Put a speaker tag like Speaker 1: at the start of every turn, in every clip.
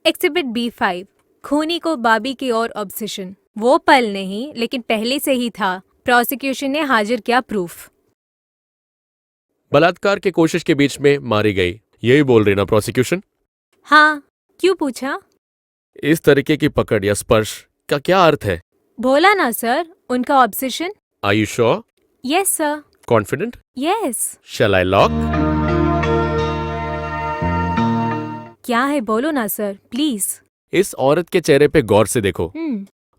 Speaker 1: Exhibit B5, खूनी को बाबी की ओर ऑब्सेशन। वो पल नहीं, लेकिन पहले से ही था। प्रोसिक्यूशन ने हाजिर किया प्रूफ।
Speaker 2: बलात्कार की कोशिश के बीच में मारी गई, यही बोल रही ना प्रोसिक्यूशन?
Speaker 1: हाँ, क्यों पूछा?
Speaker 2: इस तरीके की पकड़ या स्पर्श का क्या अर्थ है?
Speaker 1: बोला ना सर, उनका obsession.
Speaker 2: Are you sure?
Speaker 1: Yes sir,
Speaker 2: confident?
Speaker 1: Yes.
Speaker 2: Shall I lock?
Speaker 1: क्या है बोलो ना सर, प्लीज।
Speaker 2: इस औरत के चेहरे पे गौर से देखो।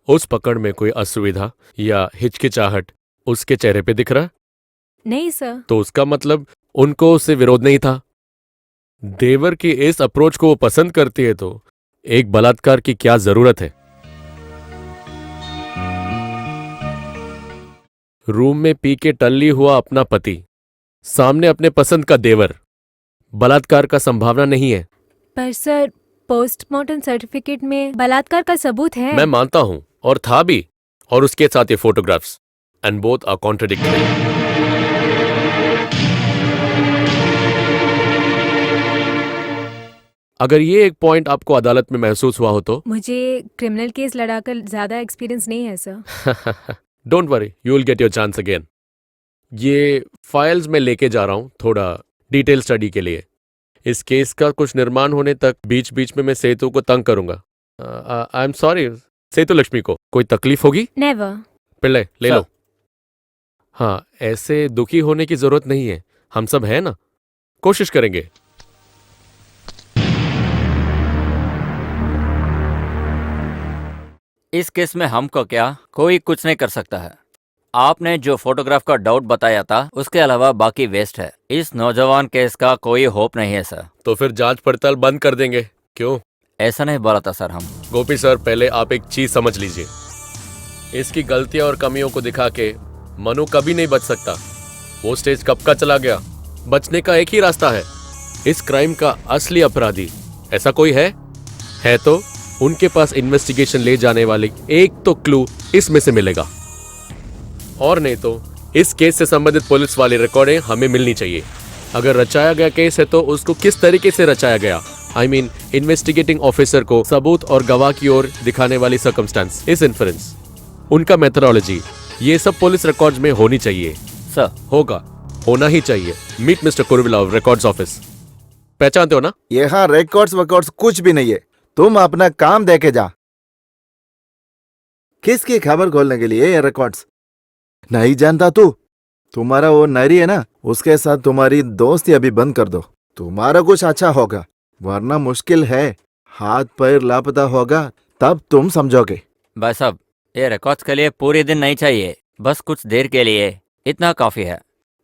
Speaker 2: उस पकड़ में कोई असुविधा या हिचकिचाहट उसके चेहरे पे दिख रहा?
Speaker 1: नहीं सर।
Speaker 2: तो उसका मतलब उनको उससे विरोध नहीं था। देवर की इस अप्रोच को वो पसंद करती है तो एक बलात्कार की क्या जरूरत है? रूम में पी के टल्ली हुआ अपना पति, सामने अपने पसंद का देवर, बलात्कार का संभावना नहीं है।
Speaker 1: पर सर, पोस्टमार्टम सर्टिफिकेट में बलात्कार का सबूत है।
Speaker 2: मैं मानता हूं, और था भी, और उसके साथ ये photographs, and both are contradictory. अगर ये एक पॉइंट आपको अदालत में महसूस हुआ हो तो
Speaker 1: मुझे क्रिमिनल केस लड़ाकर ज्यादा एक्सपीरियंस नहीं है sir.
Speaker 2: Don't worry, you will get your chance again. ये फाइल्स में लेके जा रहा हूं थोड़ा डिटेल स्टडी के लिए। इस केस का कुछ निर्माण होने तक बीच बीच में मैं सेतु को तंग करूंगा। आई एम सॉरी सेतु लक्ष्मी, को कोई तकलीफ होगी?
Speaker 1: नेवर।
Speaker 2: पिल्ले ले
Speaker 3: सर।
Speaker 2: लो। हाँ, ऐसे दुखी होने की जरूरत नहीं है, हम सब है ना, कोशिश करेंगे।
Speaker 3: इस केस में हमको क्या, कोई कुछ नहीं कर सकता है। आपने जो फोटोग्राफ का डाउट बताया था उसके अलावा बाकी वेस्ट है। इस नौजवान केस का कोई होप नहीं है सर।
Speaker 2: तो फिर जांच पड़ताल बंद कर देंगे? क्यों?
Speaker 3: ऐसा नहीं बोला था सर हम।
Speaker 2: गोपी सर, पहले आप एक चीज समझ लीजिए, इसकी गलतियां और कमियों को दिखा के मनु कभी नहीं बच सकता। वो स्टेज कब का चला गया। बचने का एक ही रास्ता है, इस क्राइम का असली अपराधी ऐसा कोई है तो उनके पास इन्वेस्टिगेशन ले जाने वाली एक तो क्लू इसमें से मिलेगा, और नहीं तो इस केस से संबंधित पुलिस वाली रिकॉर्डें हमें मिलनी चाहिए। अगर रचाया गया केस है तो उसको किस तरीके से रचाया गया, आई मीन इन्वेस्टिगेटिंग ऑफिसर को सबूत और गवाह की ओर दिखाने वाली सर्कमस्टेंस, इस इन्फ्रेंस, उनका मेथोडोलॉजी, ये सब पुलिस रिकॉर्ड्स में होनी चाहिए।
Speaker 3: सर।
Speaker 2: होना ही चाहिए। Meet mister Kuruvilla, records office. पहचानते हो ना?
Speaker 4: यहाँ रिकॉर्ड्स वकॉर्ड्स कुछ भी नहीं है, तुम अपना काम देखे जा। किसकी खबर खोलने के लिए ये रिकॉर्ड्स? नहीं जानता तू? तुम्हारा वो नरी है ना, उसके साथ तुम्हारी दोस्ती अभी बंद कर दो, तुम्हारा कुछ अच्छा होगा, वरना मुश्किल है। हाथ पैर लापता होगा तब तुम समझोगे।
Speaker 3: भाई साहब, ये रिकॉर्ड्स के लिए पूरे दिन नहीं चाहिए, बस कुछ देर के लिए, इतना काफी है।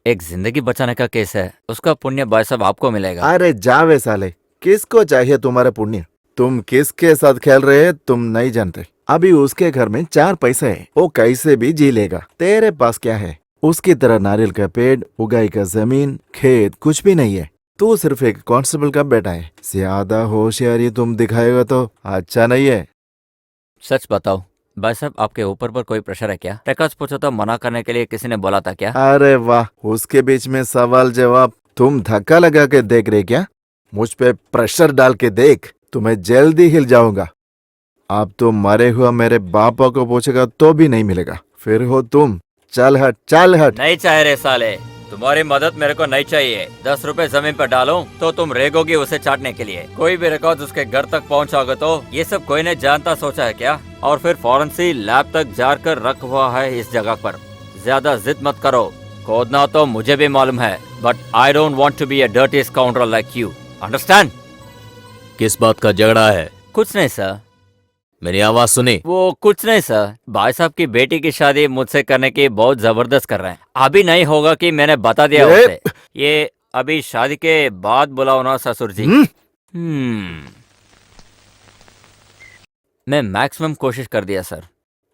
Speaker 3: एक जिंदगी बचाने का केस है, उसका पुण्य भाई साहब आपको मिलेगा।
Speaker 4: अरे जावे साले, किसको चाहिए तुम्हारा पुण्य? तुम किसके साथ खेल रहे हैं तुम नहीं जानते। अभी उसके घर में 4 पैसे है, वो कैसे भी जी लेगा। तेरे पास क्या है? उसकी तरह नारियल का पेड़, उगाई का जमीन, खेत कुछ भी नहीं है। तू सिर्फ एक कांस्टेबल का बेटा है। ज्यादा होशियारी तुम दिखाएगा तो अच्छा नहीं है।
Speaker 3: सच बताओ भाई साहब, आपके ऊपर पर कोई प्रेशर है क्या? रिकॉर्ड्स पूछो तो मना करने के लिए किसी ने बोला था क्या?
Speaker 4: अरे वाह, उसके बीच में सवाल जवाब। तुम धक्का लगा के देख रहे क्या? मुझ पे प्रेशर डाल के देख, तुम्हें जल्दी हिल जाऊंगा। अब तो मरे हुआ मेरे बापा को पूछेगा तो भी नहीं मिलेगा। फिर हो तुम। चल हट, चल हट।
Speaker 3: नहीं चाहे रे साले, तुम्हारी मदद मेरे को नहीं चाहिए। 10 रुपए जमीन पर डालो तो तुम रेगोगी उसे चाटने के लिए। कोई भी रिकॉर्ड उसके घर तक पहुंचाओगे तो ये सब कोई ने जानता सोचा है क्या? और फिर फॉरेंसिक लैब तक जाकर रख हुआ है इस जगह पर। ज्यादा जिद मत करो, खोदना तो मुझे भी मालूम है, but I don't want to be a dirty scoundrel like you, understand?
Speaker 5: किस बात का झगड़ा है?
Speaker 3: कुछ नहीं सर।
Speaker 5: मेरी आवाज सुनी?
Speaker 3: वो कुछ नहीं सर, भाई साहब की बेटी की शादी मुझसे करने की बहुत जबरदस्त कर रहे हैं। अभी नहीं होगा कि मैंने बता दिया उसे। ये अभी शादी के बाद बुलाओ ना ससुर जी। मैं मैक्सिमम कोशिश कर दिया सर,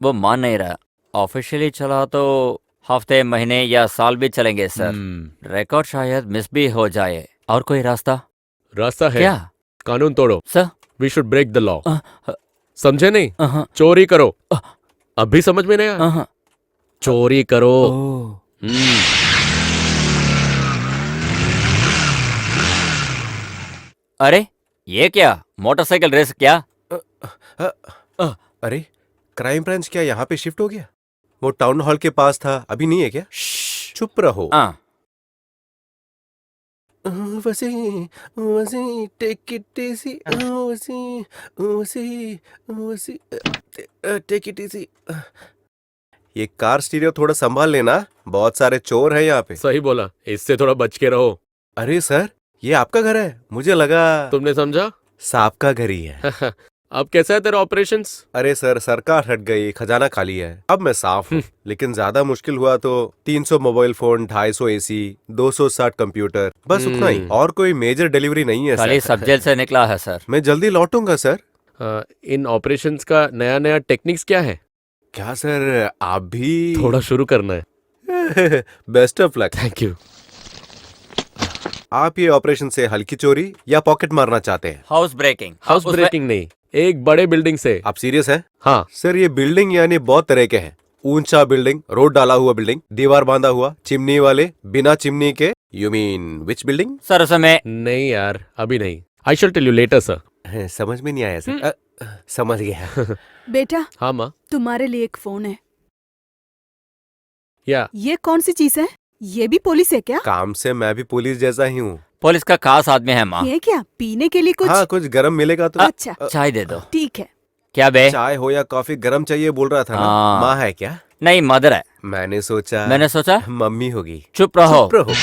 Speaker 3: वो मान नहीं रहा। ऑफिशियली चला तो हफ्ते, महीने या साल भी चलेंगे सर। रिकॉर्ड शायद मिस भी हो जाए। और कोई रास्ता?
Speaker 2: रास्ता है।
Speaker 3: क्या?
Speaker 2: कानून तोड़ो
Speaker 3: sir.
Speaker 2: We should break the law. समझे नहीं? चोरी करो। अभी समझ में नहीं आया? चोरी करो।
Speaker 3: अरे ये क्या? मोटरसाइकिल रेस क्या?
Speaker 6: अरे क्राइम ब्रांच क्या यहाँ पे शिफ्ट हो गया? वो टाउन हॉल के पास था, अभी नहीं है क्या? चुप रहो।
Speaker 3: हाँ,
Speaker 6: वसी वसी टेक इट इजी, वसी वसी वसी टेक इट इजी। ये कार स्टीरियो थोड़ा संभाल लेना, बहुत सारे चोर हैं यहाँ पे।
Speaker 2: सही बोला, इससे थोड़ा बच के रहो।
Speaker 6: अरे सर, ये आपका घर है? मुझे लगा
Speaker 2: तुमने समझा?
Speaker 6: सांप का घर ही है।
Speaker 2: अब कैसा है तेरा ऑपरेशंस?
Speaker 6: अरे सर, सरकार हट गई, खजाना खाली है, अब मैं साफ हूँ। लेकिन ज्यादा मुश्किल हुआ तो 300 मोबाइल फोन, 250 एसी, 260 कंप्यूटर, बस उतना ही। और कोई मेजर डिलीवरी नहीं है
Speaker 3: खाली
Speaker 6: सर।
Speaker 3: सब जेल से निकला है सर।
Speaker 6: मैं जल्दी लौटूंगा सर।
Speaker 2: इन ऑपरेशंस का नया नया टेक्निक्स क्या है?
Speaker 6: क्या सर, आप भी
Speaker 2: थोड़ा शुरू करना है।
Speaker 6: Best of luck.
Speaker 2: Thank you.
Speaker 6: आप ये ऑपरेशन से हल्की चोरी या पॉकेट मारना चाहते हैं?
Speaker 3: House breaking.
Speaker 2: हाउस ब्रेकिंग नहीं, एक बड़े बिल्डिंग से।
Speaker 6: आप सीरियस हैं?
Speaker 2: हाँ।
Speaker 6: सर, ये बिल्डिंग यानी बहुत तरह के हैं। ऊंचा बिल्डिंग, रोड डाला हुआ बिल्डिंग, दीवार बांधा हुआ, चिमनी वाले, बिना चिमनी के। You mean which building?
Speaker 3: Sir उस समय
Speaker 2: नहीं यार, अभी नहीं। आई शैल टेल यू लेटर सर।
Speaker 6: समझ में नहीं आया सर। समझ गया।
Speaker 7: बेटा,
Speaker 2: हाँ माँ।
Speaker 7: तुम्हारे लिए एक फोन है।
Speaker 2: या
Speaker 7: ये कौन सी चीज है? ये भी पुलिस है क्या?
Speaker 6: काम से मैं भी पुलिस जैसा ही हूँ।
Speaker 3: पुलिस का खास आदमी है माँ।
Speaker 7: ये क्या, पीने के लिए कुछ?
Speaker 6: हाँ, कुछ गरम मिलेगा तो।
Speaker 7: अच्छा,
Speaker 3: चाय दे दो।
Speaker 7: ठीक है।
Speaker 3: क्या बे?
Speaker 6: चाय हो या कॉफी, गरम चाहिए बोल रहा था ना।
Speaker 3: हाँ।
Speaker 6: माँ है क्या?
Speaker 3: नहीं, मदर है।
Speaker 6: मैंने सोचा मम्मी होगी।
Speaker 3: चुप रहो।
Speaker 6: चुप रहो।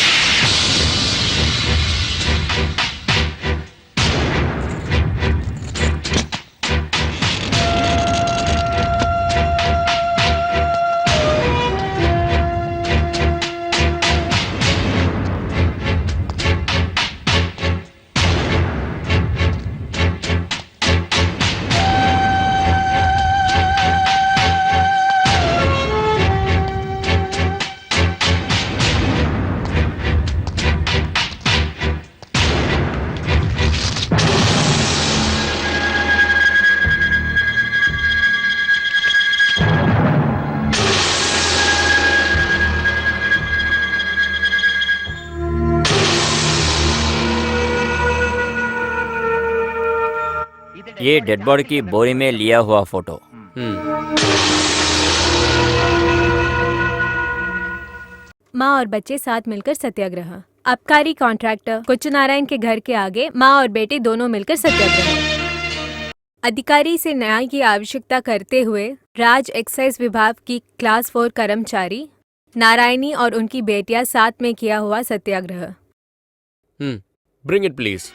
Speaker 3: ये डेड बॉडी की बोरी में लिया हुआ फोटो।
Speaker 1: माँ और बच्चे साथ मिलकर सत्याग्रह। आबकारी कॉन्ट्रैक्टर कुच्चनारायण के घर के आगे माँ और बेटे दोनों मिलकर सत्याग्रह। अधिकारी से न्याय की आवश्यकता करते हुए राज्य एक्साइज विभाग की क्लास 4 कर्मचारी नारायणी और उनकी बेटियां साथ में किया हुआ सत्याग्रह।
Speaker 2: Bring it please.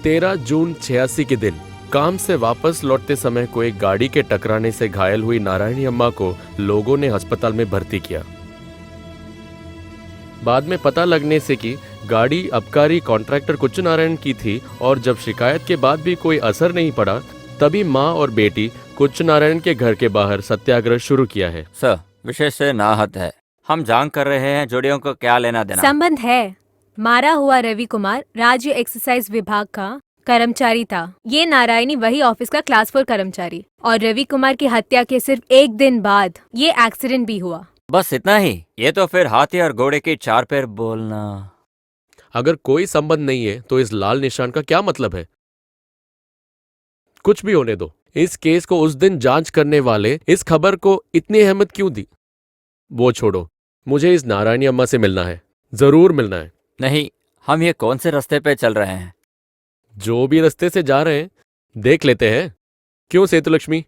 Speaker 2: तेरह जून 86 के दिन काम से वापस लौटते समय कोई गाड़ी के टकराने से घायल हुई नारायणी अम्मा को लोगों ने अस्पताल में भर्ती किया। बाद में पता लगने से कि गाड़ी आबकारी कॉन्ट्रैक्टर कुच्चनारायण की थी और जब शिकायत के बाद भी कोई असर नहीं पड़ा, तभी माँ और बेटी कुच्चनारायण के घर के बाहर सत्याग्रह शुरू किया है।
Speaker 3: सर, विषय से नाहत है। हम जांच कर रहे हैं, जोड़ियों को क्या लेना देना।
Speaker 1: संबंध है। मारा हुआ रवि कुमार राज्य एक्साइज विभाग का कर्मचारी था। ये नारायणी वही ऑफिस का क्लास 4 कर्मचारी। और रवि कुमार की हत्या के सिर्फ एक दिन बाद ये एक्सीडेंट भी हुआ।
Speaker 3: बस इतना ही? ये तो फिर हाथी और घोड़े के 4 पैर बोलना।
Speaker 2: अगर कोई संबंध नहीं है तो इस लाल निशान का क्या मतलब है? कुछ भी होने दो, इस केस को उस दिन जांच करने वाले इस खबर को इतनी अहमियत क्यों दी? वो छोड़ो, मुझे इस नारायणी अम्मा से मिलना है, जरूर मिलना है।
Speaker 3: नहीं, हम ये कौन से रास्ते पे चल रहे हैं?
Speaker 2: जो भी रास्ते से जा रहे हैं देख लेते हैं। क्यों सेतुलक्ष्मी?